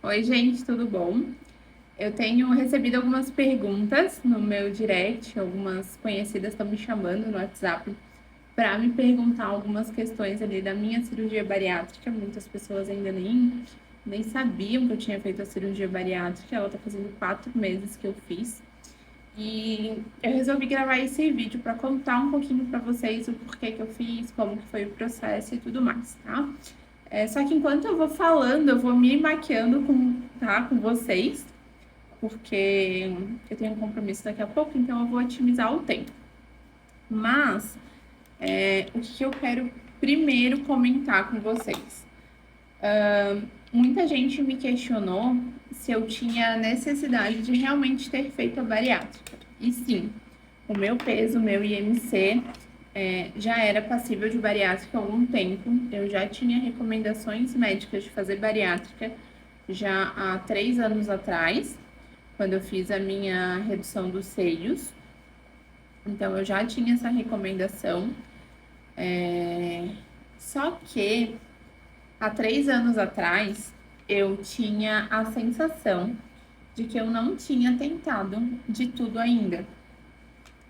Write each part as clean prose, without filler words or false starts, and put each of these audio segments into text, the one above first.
Oi, gente, tudo bom? Eu tenho recebido algumas perguntas no meu direct, algumas conhecidas estão me chamando no WhatsApp para me perguntar algumas questões ali da minha cirurgia bariátrica. Muitas pessoas ainda nem sabiam que eu tinha feito a cirurgia bariátrica, ela está fazendo 4 meses que eu fiz. E eu resolvi gravar esse vídeo para contar um pouquinho para vocês o porquê que eu fiz, como que foi o processo e tudo mais, tá? Só que enquanto eu vou falando, eu vou me maquiando com vocês, porque eu tenho um compromisso daqui a pouco, então eu vou otimizar o tempo. Mas o que eu quero primeiro comentar com vocês? Muita gente me questionou se eu tinha necessidade de realmente ter feito a bariátrica. E sim, o meu peso, o meu IMC, já era passível de bariátrica há algum tempo. Eu já tinha recomendações médicas de fazer bariátrica já há 3 anos atrás, quando eu fiz a minha redução dos seios. Então, eu já tinha essa recomendação. Só que há 3 anos atrás, eu tinha a sensação de que eu não tinha tentado de tudo ainda.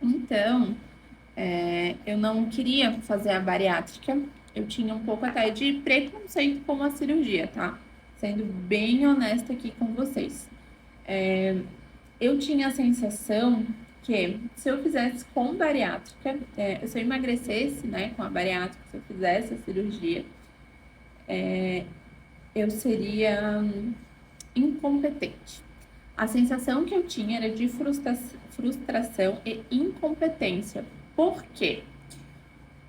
Então, eu não queria fazer a bariátrica. Eu tinha um pouco até de preconceito com a cirurgia, tá? Sendo bem honesta aqui com vocês. Eu tinha a sensação que se eu fizesse com bariátrica, se eu emagrecesse, né, com a bariátrica, se eu fizesse a cirurgia, eu seria incompetente. A sensação que eu tinha era de frustração e incompetência. Por quê?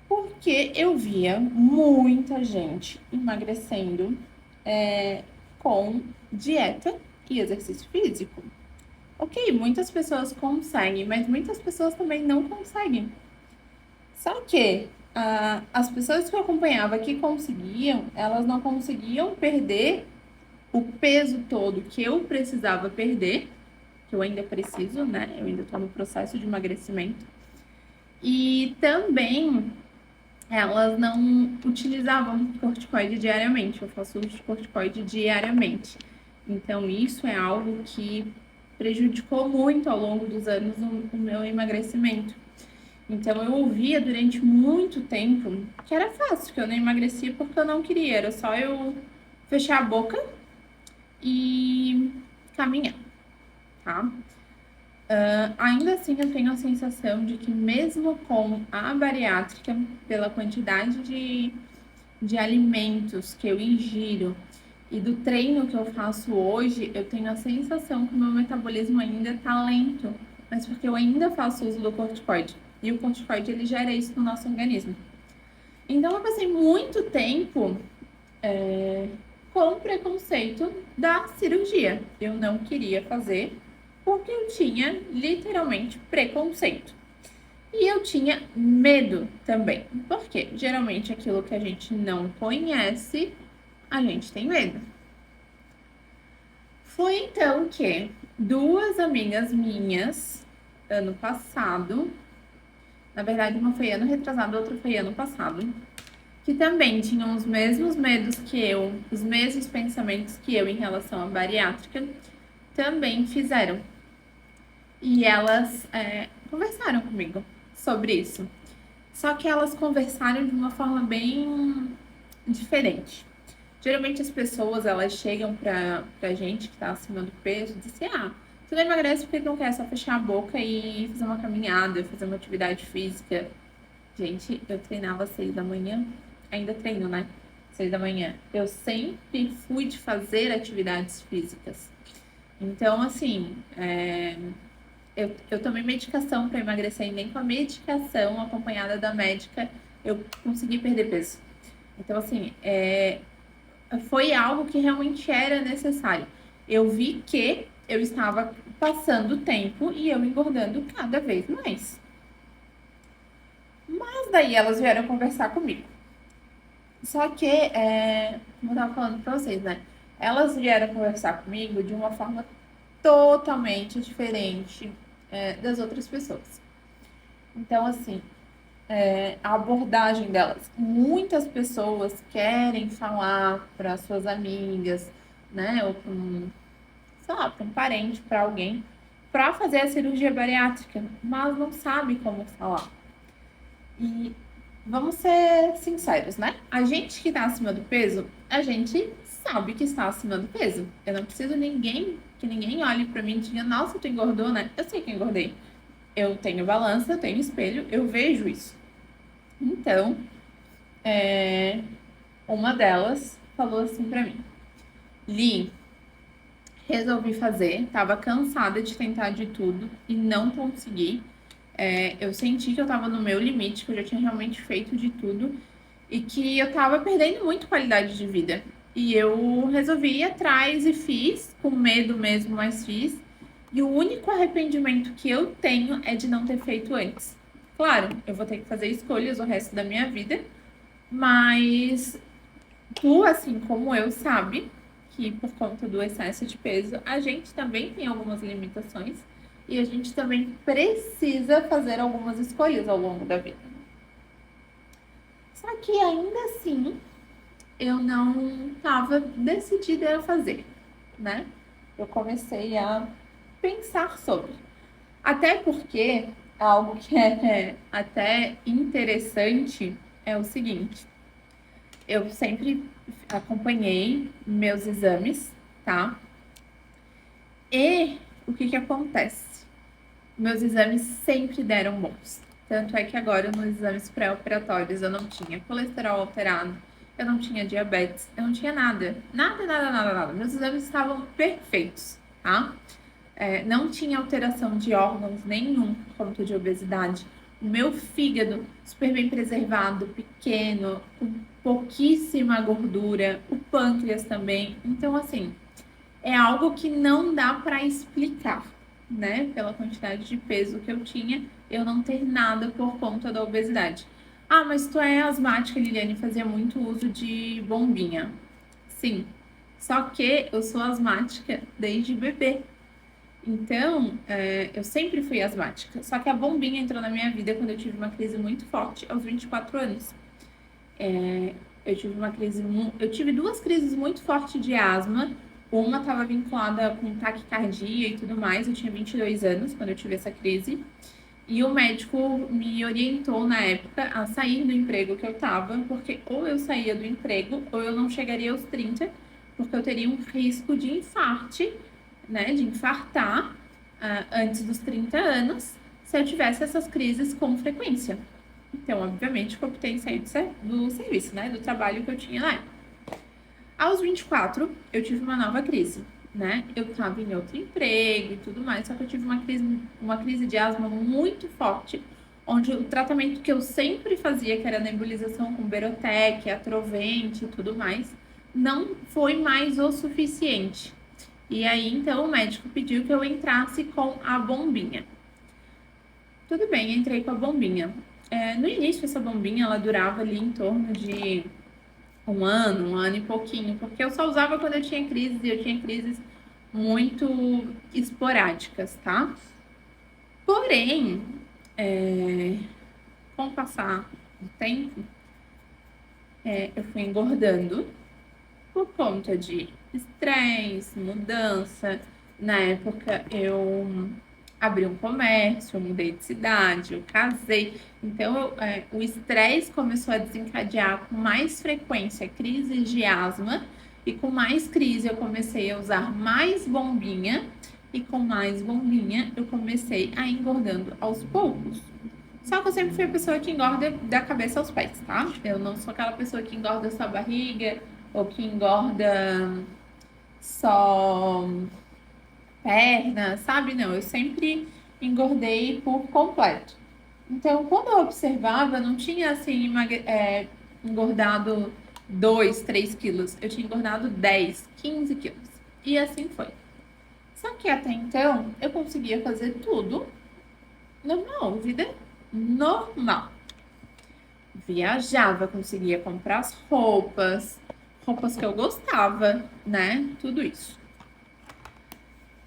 Porque eu via muita gente emagrecendo com dieta e exercício físico. Ok, muitas pessoas conseguem, mas muitas pessoas também não conseguem. Só que as pessoas que eu acompanhava que conseguiam, elas não conseguiam perder o peso todo que eu precisava perder, que eu ainda preciso, né? Eu ainda estou no processo de emagrecimento. E também elas não utilizavam corticoide diariamente. Eu faço uso de corticoide diariamente. Então, isso é algo que prejudicou muito ao longo dos anos o meu emagrecimento. Então, eu ouvia durante muito tempo que era fácil, que eu não emagrecia porque eu não queria. Era só eu fechar a boca e caminhar, tá? Ainda assim, eu tenho a sensação de que mesmo com a bariátrica, pela quantidade de alimentos que eu ingiro e do treino que eu faço hoje, eu tenho a sensação que o meu metabolismo ainda está lento, mas porque eu ainda faço uso do corticoide. E o corticoide, ele gera isso no nosso organismo. Então, eu passei muito tempo com preconceito da cirurgia. Eu não queria fazer porque eu tinha literalmente preconceito. E eu tinha medo também. Porque geralmente aquilo que a gente não conhece, a gente tem medo. Foi então que duas amigas minhas, ano passado, na verdade, uma foi ano retrasado, outra foi ano passado, que também tinham os mesmos medos que eu, os mesmos pensamentos que eu em relação à bariátrica, também fizeram. E elas conversaram comigo sobre isso. Só que elas conversaram de uma forma bem diferente. Geralmente as pessoas, elas chegam pra gente que tá acima do peso e dizem assim, tu não emagrece porque não quer só fechar a boca e fazer uma caminhada, fazer uma atividade física. Gente, eu treinava às 6 da manhã, ainda treino, né? 6 da manhã. Eu sempre fui de fazer atividades físicas. Então, assim, eu tomei medicação para emagrecer e nem com a medicação acompanhada da médica eu consegui perder peso. Então, assim, foi algo que realmente era necessário. Eu vi que eu estava passando o tempo e eu engordando cada vez mais. Mas daí elas vieram conversar comigo. Só que, como eu estava falando para vocês, né? Elas vieram conversar comigo de uma forma totalmente diferente das outras pessoas. Então, assim, a abordagem delas. Muitas pessoas querem falar para suas amigas né? Ou para um, sei lá, para um parente, para alguém, para fazer a cirurgia bariátrica, mas não sabe como falar. E vamos ser sinceros, né? A gente que está acima do peso, a gente sabe que está acima do peso. Eu não preciso que ninguém olhe para mim e diga, nossa, tu engordou, né? Eu sei que eu engordei. Eu tenho balança, eu tenho espelho, eu vejo isso. Então, uma delas falou assim para mim, Li, resolvi fazer, tava cansada de tentar de tudo e não consegui. Eu senti que eu tava no meu limite, que eu já tinha realmente feito de tudo e que eu tava perdendo muito qualidade de vida. E eu resolvi ir atrás e fiz, com medo mesmo, mas fiz. E o único arrependimento que eu tenho é de não ter feito antes. Claro, eu vou ter que fazer escolhas o resto da minha vida, mas tu, assim como eu, sabe que por conta do excesso de peso, a gente também tem algumas limitações e a gente também precisa fazer algumas escolhas ao longo da vida. Só que ainda assim, eu não estava decidida a fazer, né? Eu comecei a pensar sobre. Até porque algo que é até interessante é o seguinte: eu sempre acompanhei meus exames, tá? E o que que acontece? Meus exames sempre deram bons. Tanto é que agora, nos exames pré-operatórios, eu não tinha colesterol alterado, eu não tinha diabetes, eu não tinha nada. Nada, nada, nada, nada. Meus exames estavam perfeitos, tá? Não tinha alteração de órgãos nenhum por conta de obesidade. O meu fígado, super bem preservado, pequeno, com pouquíssima gordura, o pâncreas também. Então, assim, é algo que não dá para explicar, né? Pela quantidade de peso que eu tinha, eu não ter nada por conta da obesidade. Ah, mas tu é asmática, Liliane, fazia muito uso de bombinha. Sim, só que eu sou asmática desde bebê. Então, eu sempre fui asmática. Só que a bombinha entrou na minha vida quando eu tive uma crise muito forte aos 24 anos. Eu tive duas crises muito fortes de asma. Uma estava vinculada com taquicardia e tudo mais. Eu tinha 22 anos quando eu tive essa crise. E o médico me orientou na época a sair do emprego que eu estava, porque ou eu saía do emprego ou eu não chegaria aos 30, porque eu teria um risco de infarte, né, de infartar antes dos 30 anos, se eu tivesse essas crises com frequência. Então, obviamente, que eu optei em sair do serviço, né, do trabalho que eu tinha lá. Aos 24, eu tive uma nova crise, né? Eu estava em outro emprego e tudo mais, só que eu tive uma crise de asma muito forte, onde o tratamento que eu sempre fazia, que era nebulização com Berotec, Atrovente e tudo mais, não foi mais o suficiente. E aí, então, o médico pediu que eu entrasse com a bombinha. Tudo bem, entrei com a bombinha. No início, essa bombinha, ela durava ali em torno de um ano e pouquinho, porque eu só usava quando eu tinha crises, e eu tinha crises muito esporádicas, tá? Porém, com o passar do tempo, eu fui engordando por conta de estresse, mudança. Na época, eu abri um comércio, eu mudei de cidade, eu casei. Então, o estresse começou a desencadear com mais frequência crises de asma. E com mais crise, eu comecei a usar mais bombinha. E com mais bombinha, eu comecei a ir engordando aos poucos. Só que eu sempre fui a pessoa que engorda da cabeça aos pés, tá? Eu não sou aquela pessoa que engorda só a barriga ou que engorda só perna, sabe? Não, eu sempre engordei por completo. Então, quando eu observava, não tinha assim engordado 2, 3 quilos. Eu tinha engordado 10, 15 quilos. E assim foi. Só que até então, eu conseguia fazer tudo normal, vida normal. Viajava, conseguia comprar as roupas que eu gostava, né? Tudo isso.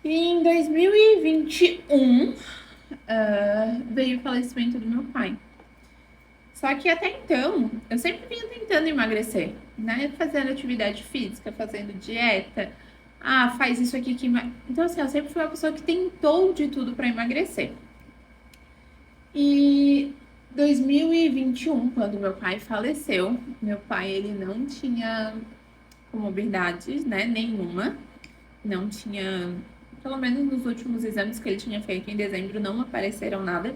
E em 2021, veio o falecimento do meu pai. Só que até então, eu sempre vinha tentando emagrecer, né? Fazendo atividade física, fazendo dieta, Ah, faz isso aqui que... Então, assim, eu sempre fui uma pessoa que tentou de tudo para emagrecer. E 2021, quando meu pai faleceu, meu pai, ele não tinha comorbidades, né, nenhuma. Não tinha, pelo menos nos últimos exames que ele tinha feito em dezembro, não apareceram nada.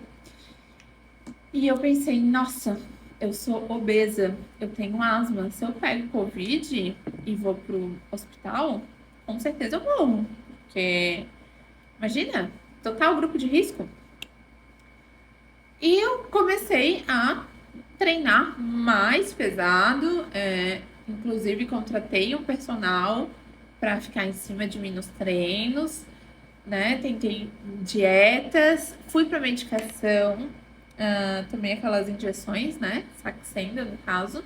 E eu pensei, nossa, eu sou obesa, eu tenho asma. Se eu pego Covid e vou pro hospital, com certeza eu morro. Porque, imagina, total grupo de risco. E eu comecei a treinar mais pesado, inclusive contratei um personal para ficar em cima de mim nos treinos, né? Tentei dietas, fui para medicação, tomei aquelas injeções, né? Saxenda, no caso.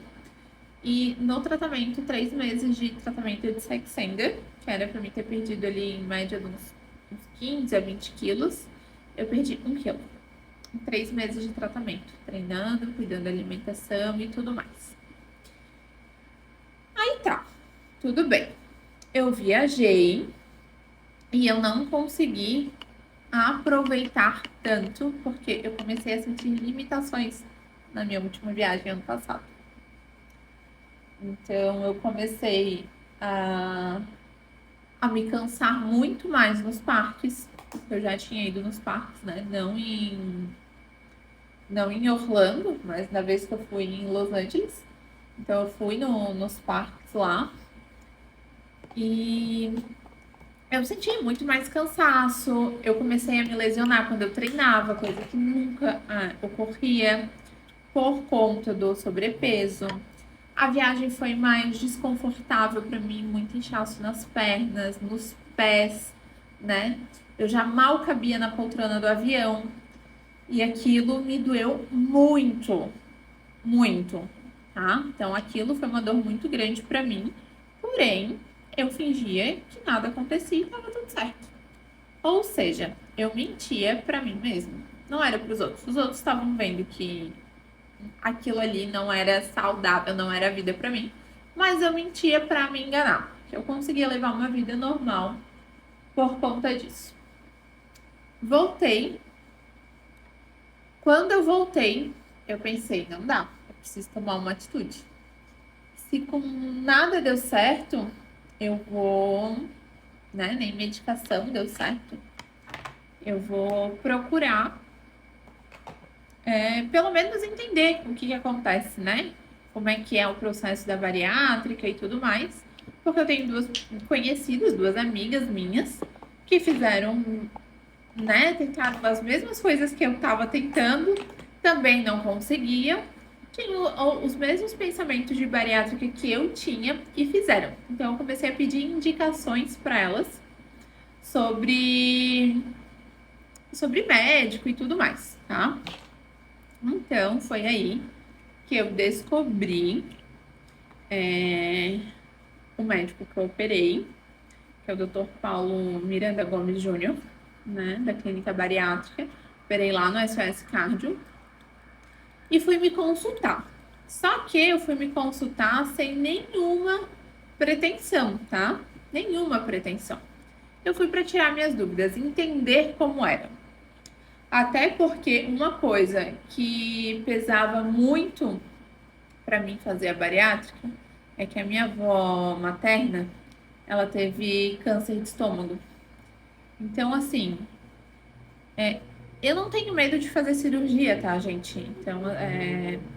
E no tratamento, 3 meses de tratamento de Saxenda, que era para mim ter perdido ali em média de uns 15 a 20 quilos, eu perdi 1 quilo. Em 3 meses de tratamento, treinando, cuidando da alimentação e tudo mais. Aí tá, tudo bem. Eu viajei e eu não consegui aproveitar tanto, porque eu comecei a sentir limitações na minha última viagem ano passado. Então eu comecei a, a me cansar muito mais nos parques. Eu já tinha ido nos parques, né? Não em Orlando, mas na vez que eu fui em Los Angeles. Então eu fui nos parques lá e eu senti muito mais cansaço. Eu comecei a me lesionar quando eu treinava, coisa que nunca ocorria por conta do sobrepeso. A viagem foi mais desconfortável para mim, muito inchaço nas pernas, nos pés, né? Eu já mal cabia na poltrona do avião e aquilo me doeu muito, muito, tá? Então aquilo foi uma dor muito grande para mim, porém eu fingia que nada acontecia e estava tudo certo. Ou seja, eu mentia para mim mesma, não era para os outros. Os outros estavam vendo que aquilo ali não era saudável, não era vida para mim, mas eu mentia para me enganar, que eu conseguia levar uma vida normal por conta disso. Voltei. Quando eu voltei, eu pensei, não dá, eu preciso tomar uma atitude. Se com nada deu certo, eu vou, né, nem medicação deu certo, eu vou procurar, pelo menos entender o que acontece, né? Como é que é o processo da bariátrica e tudo mais. Porque eu tenho duas conhecidas, duas amigas minhas, que fizeram, né, tentaram as mesmas coisas que eu estava tentando, também não conseguiam, tinham os mesmos pensamentos de bariátrica que eu tinha e fizeram. Então eu comecei a pedir indicações para elas sobre médico e tudo mais, tá? Então foi aí que eu descobri o médico que eu operei, que é o Dr. Paulo Miranda Gomes Júnior, né, da clínica bariátrica. Operei lá no SOS Cardio e fui me consultar. Só que eu fui me consultar sem nenhuma pretensão, tá? Nenhuma pretensão. Eu fui para tirar minhas dúvidas, entender como era. Até porque uma coisa que pesava muito para mim fazer a bariátrica é que a minha avó materna, ela teve câncer de estômago. Então, assim, eu não tenho medo de fazer cirurgia, tá, gente? Então,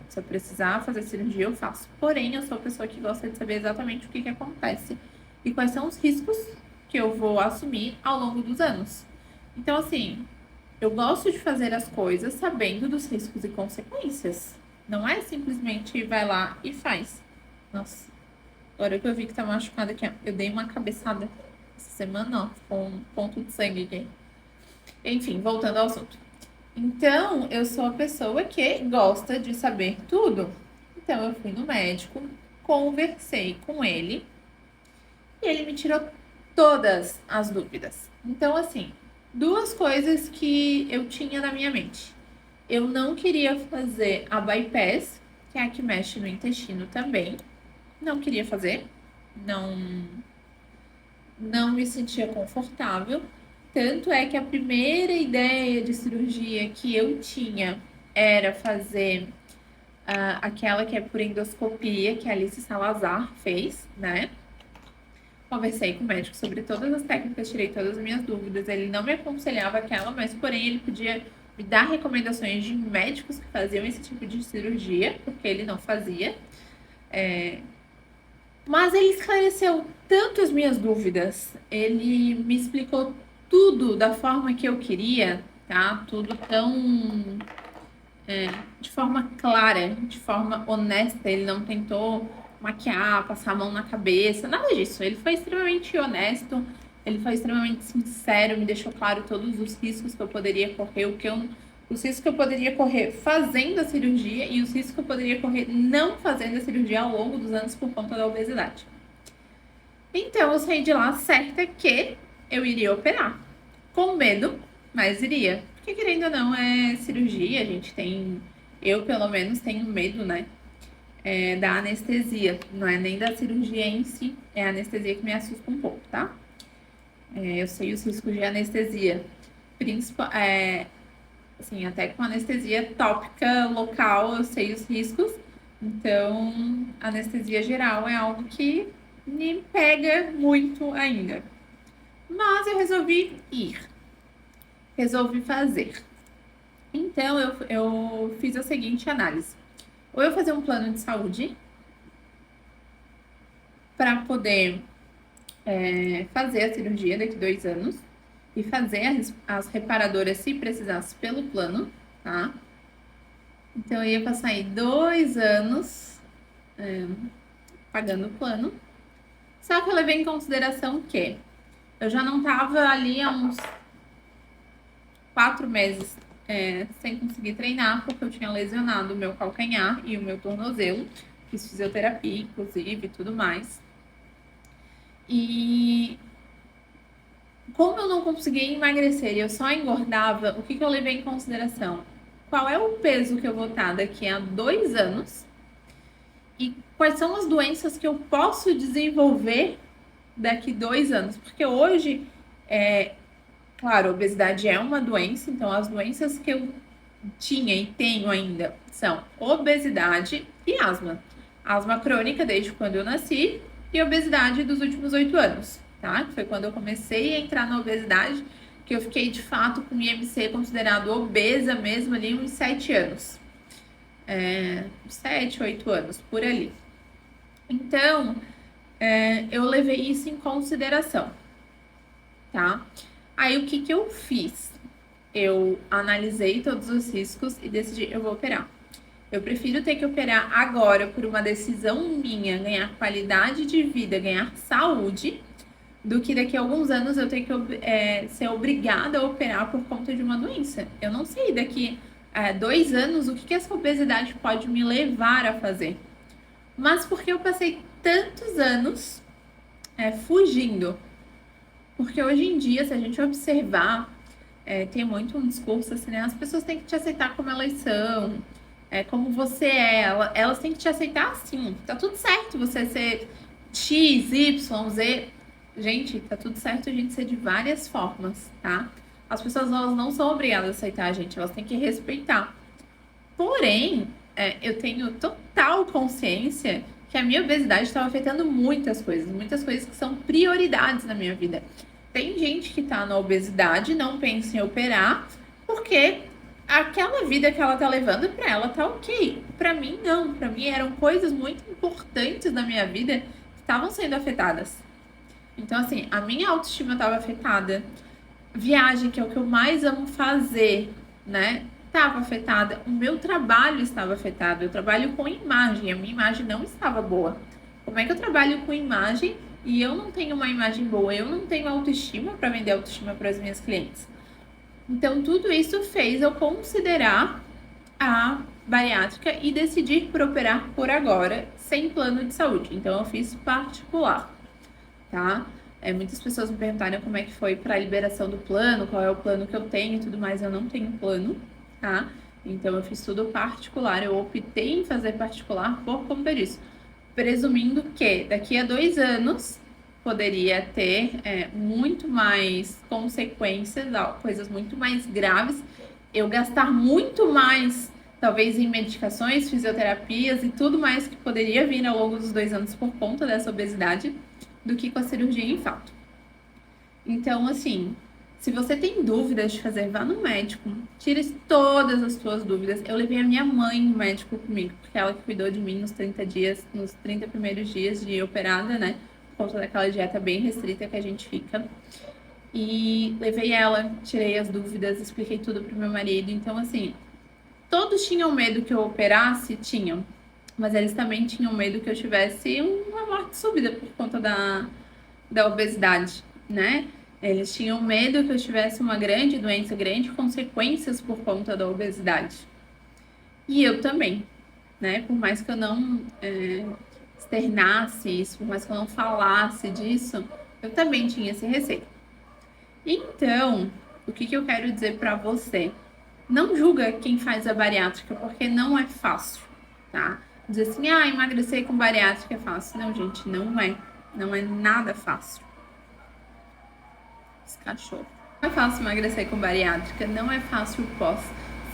se eu precisar fazer cirurgia, eu faço. Porém, eu sou a pessoa que gosta de saber exatamente o que acontece e quais são os riscos que eu vou assumir ao longo dos anos. Então, assim, eu gosto de fazer as coisas sabendo dos riscos e consequências. Não é simplesmente vai lá e faz. Nossa, agora que eu vi que tá machucada aqui, ó. Eu dei uma cabeçada essa semana, ó, com um ponto de sangue aqui. Enfim, voltando ao assunto. Então, eu sou a pessoa que gosta de saber tudo. Então, eu fui no médico, conversei com ele e ele me tirou todas as dúvidas. Então, assim, duas coisas que eu tinha na minha mente. Eu não queria fazer a bypass, que é a que mexe no intestino também. Não queria fazer. Não, não me sentia confortável. Tanto é que a primeira ideia de cirurgia que eu tinha era fazer aquela que é por endoscopia, que a Alice Salazar fez, né? Conversei com o médico sobre todas as técnicas, tirei todas as minhas dúvidas. Ele não me aconselhava aquela, mas porém ele podia me dar recomendações de médicos que faziam esse tipo de cirurgia, porque ele não fazia. Mas ele esclareceu tanto as minhas dúvidas, ele me explicou tudo da forma que eu queria, tá? Tudo tão de forma clara, de forma honesta. Ele não tentou maquiar, passar a mão na cabeça, nada disso. Ele foi extremamente honesto, ele foi extremamente sincero, me deixou claro todos os riscos que eu poderia correr, os riscos que eu poderia correr fazendo a cirurgia e os riscos que eu poderia correr não fazendo a cirurgia ao longo dos anos por conta da obesidade. Então eu saí de lá certa que eu iria operar. Com medo, mas iria. Porque querendo ou não, é cirurgia, a gente tem. Eu, pelo menos, tenho medo, né? Da anestesia. Não é nem da cirurgia em si, é a anestesia que me assusta um pouco, tá? Eu sei os riscos de anestesia. Assim, até com anestesia tópica local, eu sei os riscos. Então, anestesia geral é algo que me pega muito ainda. Mas eu resolvi ir, resolvi fazer. Então, eu fiz a seguinte análise. Ou eu fazer um plano de saúde para poder fazer a cirurgia daqui 2 anos e fazer as reparadoras se precisasse pelo plano, tá? Então, eu ia passar aí 2 anos pagando o plano. Só que eu levei em consideração que eu já não tava ali há uns 4 meses sem conseguir treinar, porque eu tinha lesionado o meu calcanhar e o meu tornozelo. Fiz fisioterapia, inclusive, e tudo mais. E como eu não conseguia emagrecer e eu só engordava, o que eu levei em consideração? Qual é o peso que eu vou estar daqui a 2 anos e quais são as doenças que eu posso desenvolver daqui 2 anos? Porque hoje, claro, a obesidade é uma doença, então as doenças que eu tinha e tenho ainda são obesidade e asma. Asma crônica desde quando eu nasci e obesidade dos últimos 8 anos, tá? Que foi quando eu comecei a entrar na obesidade, que eu fiquei de fato com IMC considerado obesa mesmo ali uns 7 anos. 7, 8 anos, por ali. Então, eu levei isso em consideração, tá? Aí o que eu fiz? Eu analisei todos os riscos e decidi, eu vou operar. Eu prefiro ter que operar agora por uma decisão minha, ganhar qualidade de vida, ganhar saúde, do que daqui a alguns anos eu ter que ser obrigada a operar por conta de uma doença. Eu não sei daqui a 2 anos o que essa obesidade pode me levar a fazer. Mas porque eu passei tantos anos fugindo. Porque hoje em dia, se a gente observar, tem muito um discurso assim, né? As pessoas têm que te aceitar como elas são, como você é. Elas têm que te aceitar assim. Tá tudo certo você ser X, Y, Z. Gente, tá tudo certo a gente ser de várias formas, tá? As pessoas elas não são obrigadas a aceitar a gente, elas têm que respeitar. Porém, eu tenho total consciência que a minha obesidade estava afetando muitas coisas que são prioridades na minha vida. Tem gente que tá na obesidade, não pensa em operar, porque aquela vida que ela tá levando pra ela tá ok. Pra mim, não. Pra mim eram coisas muito importantes na minha vida que estavam sendo afetadas. Então, assim, a minha autoestima estava afetada. Viagem, que é o que eu mais amo fazer, né? Estava afetada. O meu trabalho estava afetado. Eu trabalho com imagem. A minha imagem não estava boa. Como é que eu trabalho com imagem e eu não tenho uma imagem boa? Eu não tenho autoestima para vender autoestima para as minhas clientes. Então, tudo isso fez eu considerar a bariátrica e decidir por operar por agora, sem plano de saúde. Então, eu fiz particular, tá? Muitas pessoas me perguntaram como é que foi para a liberação do plano, qual é o plano que eu tenho e tudo mais. Eu não tenho plano, tá? Então, eu fiz tudo particular. Eu optei em fazer particular por conta disso. Presumindo que daqui a 2 anos poderia ter muito mais consequências, coisas muito mais graves, eu gastar muito mais, talvez em medicações, fisioterapias e tudo mais que poderia vir ao longo dos 2 anos por conta dessa obesidade, do que com a cirurgia em fato. Então, assim, se você tem dúvidas de fazer, vá no médico, tire todas as suas dúvidas. Eu levei a minha mãe no médico comigo, porque ela que cuidou de mim nos 30 dias, nos 30 primeiros dias de operada, né? Por conta daquela dieta bem restrita que a gente fica. E levei ela, tirei as dúvidas, expliquei tudo pro meu marido. Então, assim, todos tinham medo que eu operasse? Tinham. Mas eles também tinham medo que eu tivesse uma morte súbita por conta da obesidade, né? Eles tinham medo que eu tivesse uma grande doença, grandes consequências por conta da obesidade. E eu também, né? Por mais que eu não externasse isso, por mais que eu não falasse disso, eu também tinha esse receio. Então, o que eu quero dizer para você? Não julga quem faz a bariátrica, porque não é fácil, tá? Dizer assim, emagrecer com bariátrica é fácil. Não, gente, não é. Não é nada fácil. Esse cachorro. Não é fácil emagrecer com bariátrica, não é fácil o pós.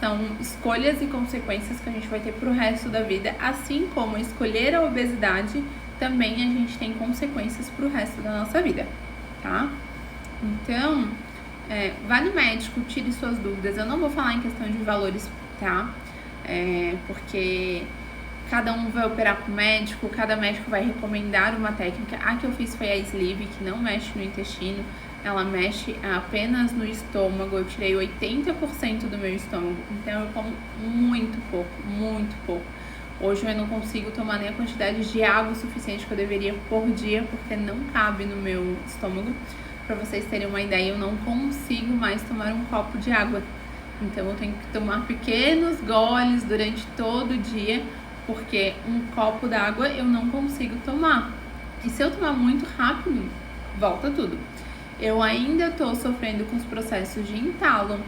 São escolhas e consequências que a gente vai ter pro resto da vida, assim como escolher a obesidade, também a gente tem consequências pro resto da nossa vida, tá? Então, vá no médico, tire suas dúvidas. Eu não vou falar em questão de valores, tá? Porque cada um vai operar com o médico, cada médico vai recomendar uma técnica. A que eu fiz foi a sleeve, que não mexe no intestino, ela mexe apenas no estômago. Eu tirei 80% do meu estômago, então eu como muito pouco, muito pouco. Hoje eu não consigo tomar nem a quantidade de água suficiente que eu deveria por dia, porque não cabe no meu estômago. Para vocês terem uma ideia, eu não consigo mais tomar um copo de água. Então eu tenho que tomar pequenos goles durante todo o dia, porque um copo d'água eu não consigo tomar. E se eu tomar muito rápido, volta tudo. Eu ainda tô sofrendo com os processos de entalo,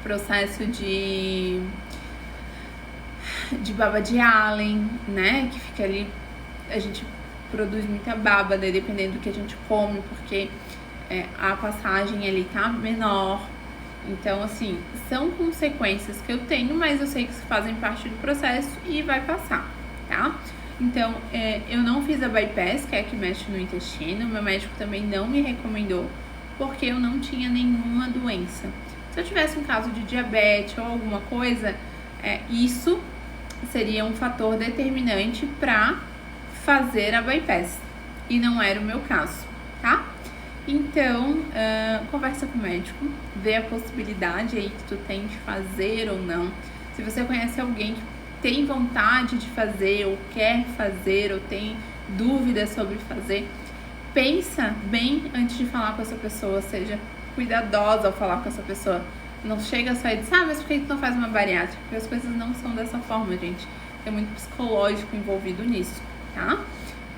processo de baba de Allen, né? Que fica ali, a gente produz muita baba, né? Dependendo do que a gente come, porque a passagem ali tá menor. Então, assim, são consequências que eu tenho, mas eu sei que fazem parte do processo e vai passar, tá? Então, eu não fiz a bypass, que é a que mexe no intestino. Meu médico também não me recomendou, porque eu não tinha nenhuma doença. Se eu tivesse um caso de diabetes ou alguma coisa, isso seria um fator determinante para fazer a bypass. E não era o meu caso, tá? Então, conversa com o médico, vê a possibilidade aí que tu tem de fazer ou não. Se você conhece alguém que tem vontade de fazer, ou quer fazer, ou tem dúvidas sobre fazer, pensa bem antes de falar com essa pessoa, seja cuidadosa ao falar com essa pessoa. Não chega só e diz, mas por que tu não faz uma bariátrica? Porque as coisas não são dessa forma, gente. Tem muito psicológico envolvido nisso, tá?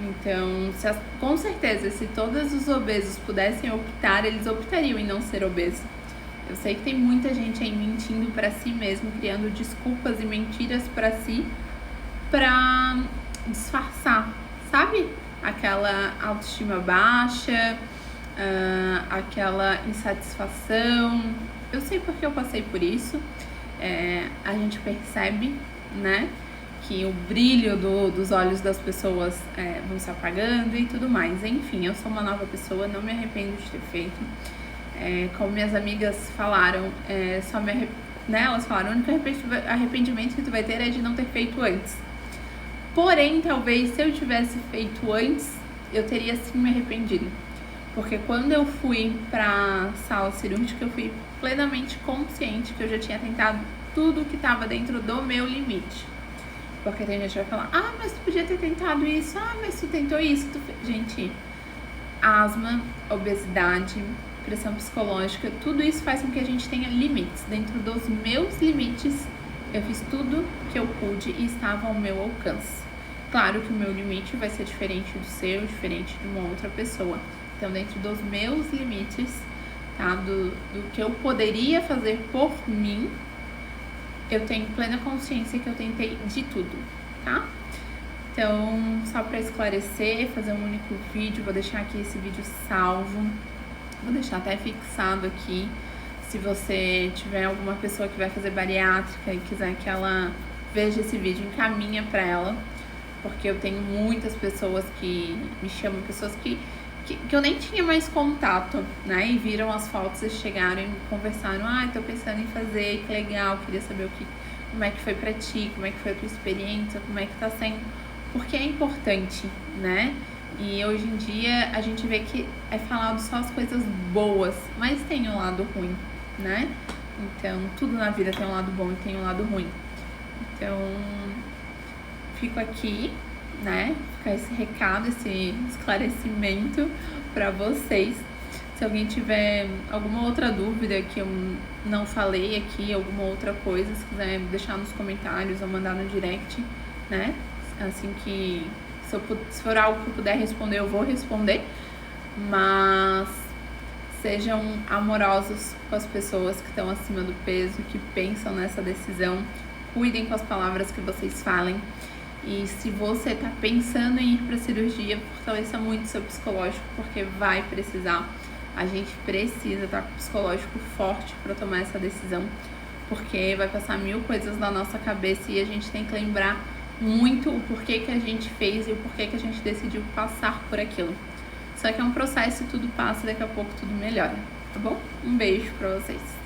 Então, com certeza, se todos os obesos pudessem optar, eles optariam em não ser obeso. Eu sei que tem muita gente aí mentindo pra si mesmo, criando desculpas e mentiras pra si, pra disfarçar, sabe? Aquela autoestima baixa, aquela insatisfação. Eu sei porque eu passei por isso. A gente percebe, né, que o brilho dos olhos das pessoas vão se apagando e tudo mais. Enfim, eu sou uma nova pessoa, não me arrependo de ter feito. Como minhas amigas falaram, elas falaram, o único arrependimento que tu vai ter é de não ter feito antes. Porém, talvez se eu tivesse feito antes, eu teria sim me arrependido. Porque quando eu fui pra sala cirúrgica, eu fui plenamente consciente que eu já tinha tentado tudo que estava dentro do meu limite. Porque tem gente que vai falar, mas tu podia ter tentado isso, mas tu tentou isso. Gente, asma, obesidade, pressão psicológica, tudo isso faz com que a gente tenha limites. Dentro dos meus limites, eu fiz tudo que eu pude e estava ao meu alcance. Claro que o meu limite vai ser diferente do seu, diferente de uma outra pessoa. Então, dentro dos meus limites, tá? Do que eu poderia fazer por mim, eu tenho plena consciência que eu tentei de tudo, tá? Então, só para esclarecer, fazer um único vídeo, vou deixar aqui esse vídeo salvo, vou deixar até fixado aqui. Se você tiver alguma pessoa que vai fazer bariátrica e quiser que ela veja esse vídeo, encaminha para ela, porque eu tenho muitas pessoas que me chamam, pessoas que eu nem tinha mais contato, né? E viram as fotos e chegaram e conversaram, tô pensando em fazer, que legal, queria saber como é que foi pra ti, como é que foi a tua experiência, como é que tá sendo, porque é importante, né? E hoje em dia a gente vê que é falado só as coisas boas, mas tem um lado ruim, né? Então, tudo na vida tem um lado bom e tem um lado ruim. Então, fico aqui, né? Fica esse recado, esse esclarecimento para vocês. Se alguém tiver alguma outra dúvida que eu não falei aqui, alguma outra coisa, se quiser deixar nos comentários ou mandar no direct, né? Assim que se for algo que eu puder responder, eu vou responder. Mas sejam amorosos com as pessoas que estão acima do peso, que pensam nessa decisão. Cuidem com as palavras que vocês falem. E se você está pensando em ir para cirurgia, fortaleça muito seu psicológico, porque vai precisar. A gente precisa estar com o psicológico forte para tomar essa decisão, porque vai passar mil coisas na nossa cabeça e a gente tem que lembrar muito o porquê que a gente fez e o porquê que a gente decidiu passar por aquilo. Só que é um processo e tudo passa, daqui a pouco tudo melhora, tá bom? Um beijo para vocês.